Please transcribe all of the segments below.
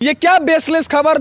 ये क्या बेसलेस खबर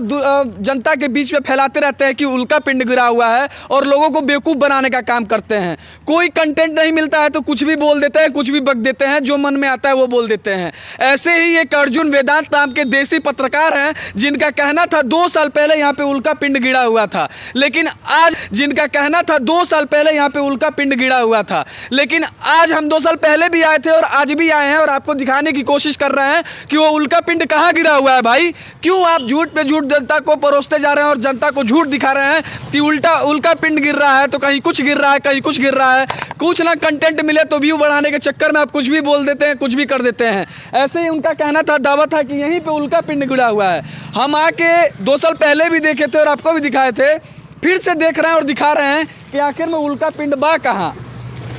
जनता के बीच में फैलाते रहते हैं कि उल्का पिंड गिरा हुआ है और लोगों को बेवकूफ़ बनाने का काम करते हैं। कोई कंटेंट नहीं मिलता है तो कुछ भी बोल देते हैं, कुछ भी बक देते हैं, जो मन में आता है वो बोल देते हैं। ऐसे ही एक अर्जुन वेदांत नाम के देसी पत्रकार हैं जिनका कहना था 2 साल पहले यहाँ पे उल्का पिंड गिरा हुआ था, लेकिन आज जिनका कहना था 2 साल पहले यहाँ पे उल्का पिंड गिरा हुआ था, लेकिन आज हम 2 साल पहले भी आए थे और आज भी आए हैं और आपको दिखाने की कोशिश कर रहे हैं कि वो उल्का पिंड कहाँ गिरा हुआ है। भाई क्यों आप झूठ पे झूठ जनता को परोसते जा रहे हैं और जनता को झूठ दिखा रहे हैं कि उल्का पिंड गिर रहा है तो कहीं कुछ गिर रहा है, कहीं कुछ गिर रहा है। कुछ ना कंटेंट मिले तो व्यू बढ़ाने के चक्कर में आप कुछ भी बोल देते हैं, कुछ भी कर देते हैं। ऐसे ही उनका कहना था, दावा था कि यहीं पे उल्का पिंड गिरा हुआ है। हम आके 2 साल पहले भी देखे थे और आपको भी दिखाए थे, फिर से देख रहे हैं और दिखा रहे हैं कि आखिर में उल्का पिंड बा कहाँ।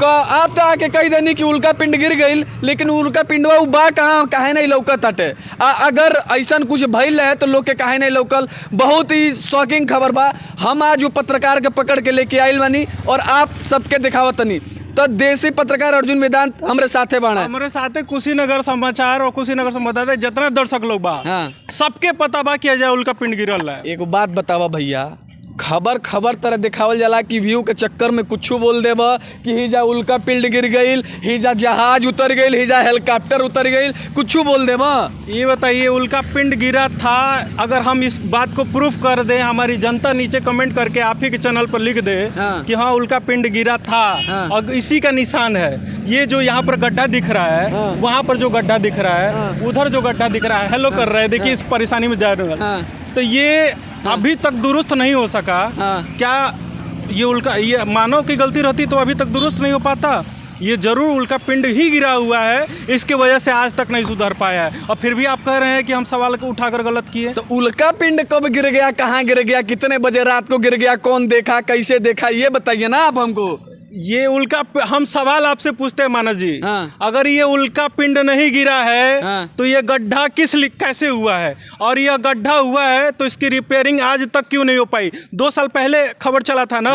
आप तो आके कही देनी कि उल्का पिंड गिर गई, लेकिन उल्का पिंडवा बा कहाँ, काहे नहीं लौकत हटे। अगर ऐसा कुछ भइल है तो लोग के काहे नहीं लौकल। बहुत ही शॉकिंग खबर बा। हम आज वो पत्रकार के पकड़ के लेके आइल बानी और आप सबके दिखावतनी। तो देसी पत्रकार अर्जुन वेदांत हमारे साथे बाड़ा, हमारे साथे कुशीनगर समाचार और कुशीनगर संवाददाता जितना दर्शक लोग बा, हाँ, सबके पता बा कि उल्का पिंड गिरल है। एक बात बतावा भैया, खबर तरह दिखावल जाला कि व्यू के चक्कर में कुछ बोल देबा कि हिजा उल्का पिंड गिर गई, हिजा जहाज उतर गई, हिजा हेलीकॉप्टर उतर गई, कुछ बोल देबा। ये बताइए उल्का पिंड गिरा था, अगर हम इस बात को प्रूफ कर दें, हमारी जनता नीचे कमेंट करके आप ही के चैनल पर लिख दे कि हाँ उल्का पिंड गिरा था, और इसी का निशान है ये जो यहाँ पर गड्ढा दिख रहा है, वहाँ पर जो गड्ढा दिख रहा है, उधर जो गड्ढा दिख रहा है, हेलो कर रहे हैं, देखिए इस परेशानी में जा रहे हैं। तो ये अभी तक दुरुस्त नहीं हो सका। क्या ये मानव की गलती रहती तो अभी तक दुरुस्त नहीं हो पाता। ये जरूर उल्का पिंड ही गिरा हुआ है, इसकी वजह से आज तक नहीं सुधर पाया है, और फिर भी आप कह रहे हैं कि हम सवाल को उठाकर गलत किए। तो उल्का पिंड कब गिर गया, कहाँ गिर गया, कितने बजे रात को गिर गया, कौन देखा, कैसे देखा, ये बताइए ना आप हमको। ये हम सवाल आपसे पूछते हैं मानस जी, अगर ये उल्का पिंड नहीं गिरा है तो ये गड्ढा कैसे हुआ है, और ये गड्ढा हुआ है तो इसकी रिपेयरिंग आज तक क्यों नहीं हो पाई। 2 साल पहले खबर चला था ना,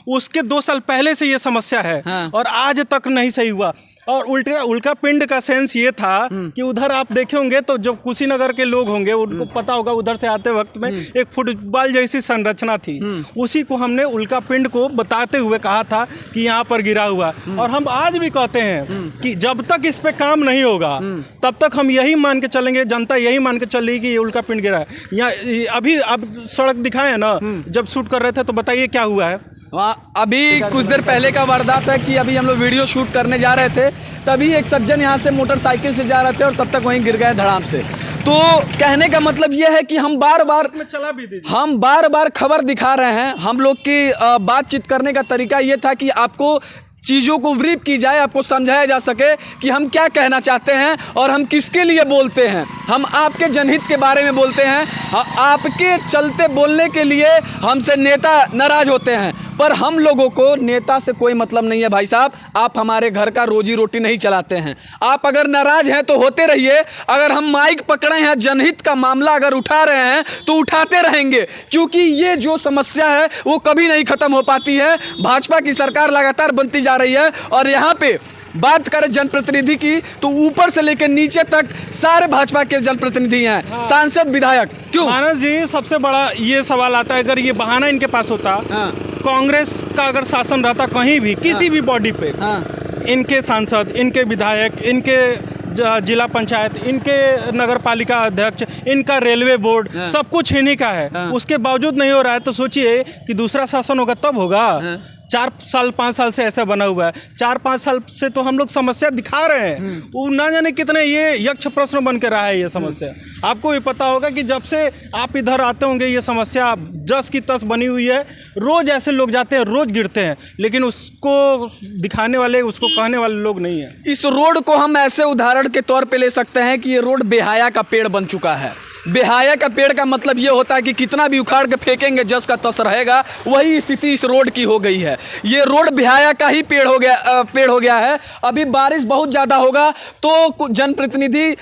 उसके 2 साल पहले से ये समस्या है और आज तक नहीं सही हुआ। और उल्का पिंड का सेंस ये था कि उधर आप देखे होंगे तो जो कुशीनगर के लोग होंगे उनको पता होगा, उधर से आते वक्त में एक फुटबॉल जैसी संरचना थी, उसी को हमने उल्का पिंड को बताते हुए कहा था कि यहाँ पर गिरा हुआ। और हम आज भी कहते हैं कि जब तक इस पे काम नहीं होगा तब तक हम यही मान के चलेंगे, जनता यही मान के चलेगी कि ये उल्का पिंड गिरा है। यहाँ अभी अब सड़क दिखाए ना, जब शूट कर रहे थे तो बताइए क्या हुआ है। अभी कुछ देर पहले का वारदात है कि अभी हम लोग वीडियो शूट करने जा रहे थे, तभी एक सज्जन यहाँ से मोटरसाइकिल से जा रहे थे और तब तक वहीं गिर गए धड़ाम से। तो कहने का मतलब ये है कि हम बार बार खबर दिखा रहे हैं। हम लोग की बातचीत करने का तरीका ये था कि आपको चीज़ों को ब्रीफ की जाए, आपको समझाया जा सके कि हम क्या कहना चाहते हैं और हम किसके लिए बोलते हैं। हम आपके जनहित के बारे में बोलते हैं। आपके चलते बोलने के लिए हमसे नेता नाराज होते हैं, पर हम लोगों को नेता से कोई मतलब नहीं है भाई साहब। आप हमारे घर का रोजी रोटी नहीं चलाते हैं। आप अगर नाराज हैं तो होते रहिए। अगर हम माइक पकड़े हैं, जनहित का मामला अगर उठा रहे हैं तो उठाते रहेंगे, क्योंकि ये जो समस्या है वो कभी नहीं खत्म हो पाती है। भाजपा की सरकार लगातार बनती जा रही है और यहाँ पे बात करें जनप्रतिनिधि की तो ऊपर से लेकर नीचे तक सारे भाजपा के जनप्रतिनिधि हैं, सांसद, विधायक। क्यों मानस जी, सबसे बड़ा ये सवाल आता है, अगर ये बहाना इनके पास होता, कांग्रेस का अगर शासन रहता कहीं भी किसी भी बॉडी पे, इनके सांसद, इनके विधायक, इनके जिला पंचायत, इनके नगर पालिका अध्यक्ष, इनका रेलवे बोर्ड, सब कुछ इन्हीं का है, उसके बावजूद नहीं हो रहा है। तो सोचिए कि दूसरा शासन होगा तब होगा। 4 साल 5 साल से ऐसा बना हुआ है। 4-5 साल से तो हम लोग समस्या दिखा रहे हैं, वो ना जाने कितने ये यक्ष प्रश्न बन के रहा है ये समस्या। आपको भी पता होगा कि जब से आप इधर आते होंगे ये समस्या जस की तस बनी हुई है। रोज ऐसे लोग जाते हैं, रोज गिरते हैं, लेकिन उसको दिखाने वाले, उसको कहने वाले लोग नहीं है। इस रोड को हम ऐसे उदाहरण के तौर पे ले सकते हैं कि ये रोड बेहाया का पेड़ बन चुका है। बेहाया का पेड़ का मतलब ये होता है कि कितना भी उखाड़ के फेंकेंगे जस का तस रहेगा। वही स्थिति इस रोड की हो गई है। ये रोड बेहाया का ही पेड़ हो गया है। अभी बारिश बहुत ज़्यादा होगा तो जनप्रतिनिधि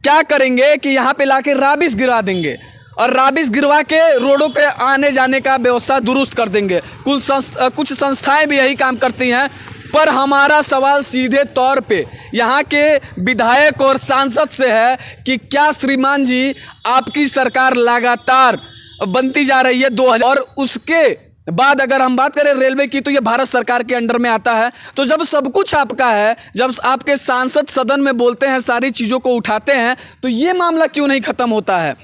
क्या करेंगे कि यहाँ पे लाके राबिश गिरा देंगे और राबिश गिरवा के रोडों के आने जाने का व्यवस्था दुरुस्त कर देंगे। कुछ संस्थाएं भी यही काम करती हैं। पर हमारा सवाल सीधे तौर पे यहाँ के विधायक और सांसद से है कि क्या श्रीमान जी आपकी सरकार लगातार बनती जा रही है 2000 और उसके बाद अगर हम बात करें रेलवे की तो ये भारत सरकार के अंडर में आता है। तो जब सब कुछ आपका है, जब आपके सांसद सदन में बोलते हैं, सारी चीज़ों को उठाते हैं, तो ये मामला क्यों नहीं खत्म होता है?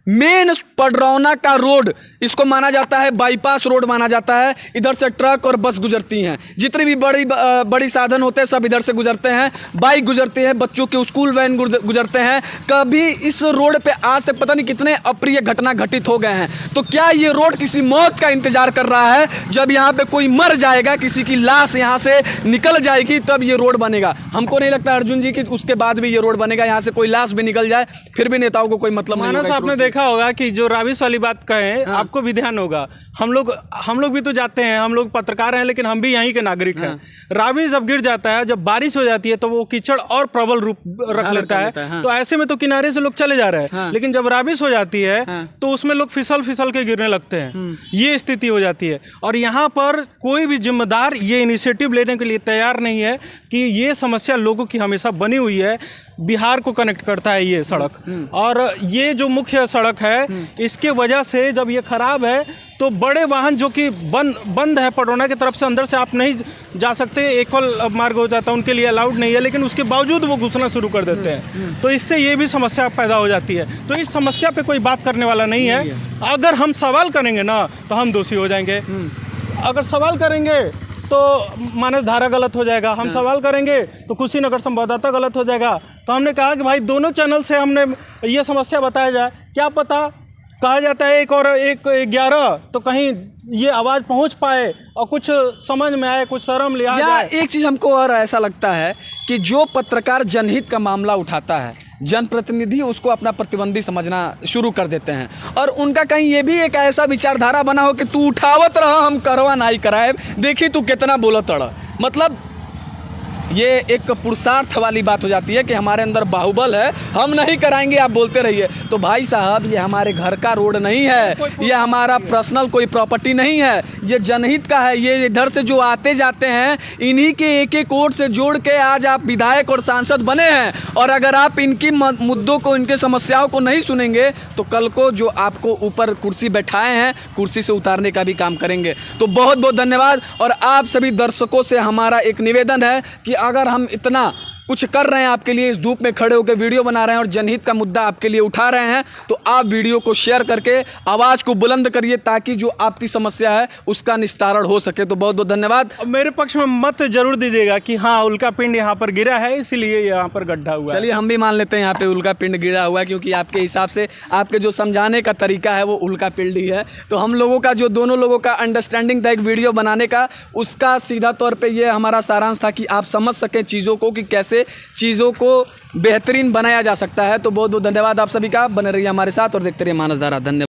मेन पडरौना का रोड इसको माना जाता है बाईपास रोड माना जाता है। इधर से ट्रक और बस गुजरती हैं, जितनी भी बड़ी साधन होते हैं सब इधर से गुजरते हैं, बाइक गुजरती है, बच्चों के स्कूल वैन गुजरते हैं। कभी इस रोड पे आज तक पता नहीं कितने अप्रिय घटना घटित हो गए हैं। तो क्या ये रोड किसी मौत का इंतजार कर रहा है? जब यहाँ पे कोई मर जाएगा, किसी की लाश यहाँ से निकल जाएगी, तब ये रोड बनेगा। हमको नहीं लगता अर्जुन जी कि उसके बाद भी ये रोड बनेगा। यहाँ से कोई लाश भी निकल जाए फिर भी नेताओं को कोई मतलब नहीं होगा। आपने देखा होगा कि जो राबिश वाली बात कहें, आपको भी ध्यान होगा, हम लोग भी तो जाते हैं, हम लोग पत्रकार हैं, लेकिन हम भी यहीं के नागरिक हैं। राबिश जब गिर जाता है, जब बारिश हो जाती है, तो वो कीचड़ और प्रबल रूप रख लेता है। तो ऐसे में तो किनारे से लोग चले जा रहे हैं, लेकिन जब राबिश हो जाती है तो उसमें लोग फिसल के गिरने लगते हैं। ये स्थिति हो जाती है और यहाँ पर कोई भी जिम्मेदार ये इनिशिएटिव लेने के लिए तैयार नहीं है कि ये समस्या लोगों की हमेशा बनी हुई है। बिहार को कनेक्ट करता है ये सड़क, और ये जो मुख्य सड़क है, इसके वजह से जब ये खराब है तो बड़े वाहन जो कि बंद है पडरौना की तरफ से, अंदर से आप नहीं जा सकते, एकल मार्ग हो जाता है, उनके लिए अलाउड नहीं है, लेकिन उसके बावजूद वो घुसना शुरू कर देते हैं। तो इससे ये भी समस्या पैदा हो जाती है। तो इस समस्या पे कोई बात करने वाला नहीं है। अगर हम सवाल करेंगे ना तो हम दोषी हो जाएंगे। अगर सवाल करेंगे तो मानस धारा गलत हो जाएगा, हम सवाल करेंगे तो कुशीनगर संवाददाता गलत हो जाएगा। तो हमने कहा कि भाई दोनों चैनल से हमने ये समस्या बताया जाए, क्या पता कहा जाता है 1 और 1 11, तो कहीं ये आवाज़ पहुंच पाए और कुछ समझ में आए, कुछ शर्म लिया जाए। एक चीज़ हमको और ऐसा लगता है कि जो पत्रकार जनहित का मामला उठाता है, जनप्रतिनिधि उसको अपना प्रतिद्वंदी समझना शुरू कर देते हैं, और उनका कहीं ये भी एक ऐसा विचारधारा बना हो कि तू उठावत रहा, हम करवा नहीं कराए, देखी तू कितना बोलत रहा। मतलब ये एक पुरुषार्थ वाली बात हो जाती है कि हमारे अंदर बाहुबल है, हम नहीं कराएंगे, आप बोलते रहिए। तो भाई साहब, ये हमारे घर का रोड नहीं है, ये हमारा पर्सनल कोई प्रॉपर्टी नहीं है, ये जनहित का है। ये इधर से जो आते जाते हैं, इन्हीं के एक वोट से जोड़ के आज आप विधायक और सांसद बने हैं। और अगर आप इनकी मुद्दों को, इनके समस्याओं को नहीं सुनेंगे तो कल को जो आपको ऊपर कुर्सी बैठाए हैं, कुर्सी से उतारने का भी काम करेंगे। तो बहुत बहुत धन्यवाद। और आप सभी दर्शकों से हमारा एक निवेदन है कि अगर हम इतना कुछ कर रहे हैं आपके लिए, इस धूप में खड़े होकर वीडियो बना रहे हैं और जनहित का मुद्दा आपके लिए उठा रहे हैं, तो आप वीडियो को शेयर करके आवाज़ को बुलंद करिए ताकि जो आपकी समस्या है उसका निस्तारण हो सके। तो बहुत बहुत धन्यवाद। मेरे पक्ष में मत जरूर दीजिएगा कि हाँ उल्का पिंड यहाँ पर गिरा है, इसलिए यहाँ पर गड्ढा हुआ। चलिए हम भी मान लेते हैं यहाँ पे उल्का पिंड गिरा हुआ है, क्योंकि आपके हिसाब से आपके जो समझाने का तरीका है वो उल्का पिंड ही है। तो हम लोगों का जो दोनों लोगों का अंडरस्टैंडिंग था एक वीडियो बनाने का, उसका सीधा तौर पर ये हमारा सारांश था कि आप समझ सकें चीज़ों को कि कैसे चीज़ों को बेहतरीन बनाया जा सकता है। तो बहुत बहुत धन्यवाद आप सभी का। बने रहिए हमारे साथ और देखते रहिए मानस धारा। धन्यवाद।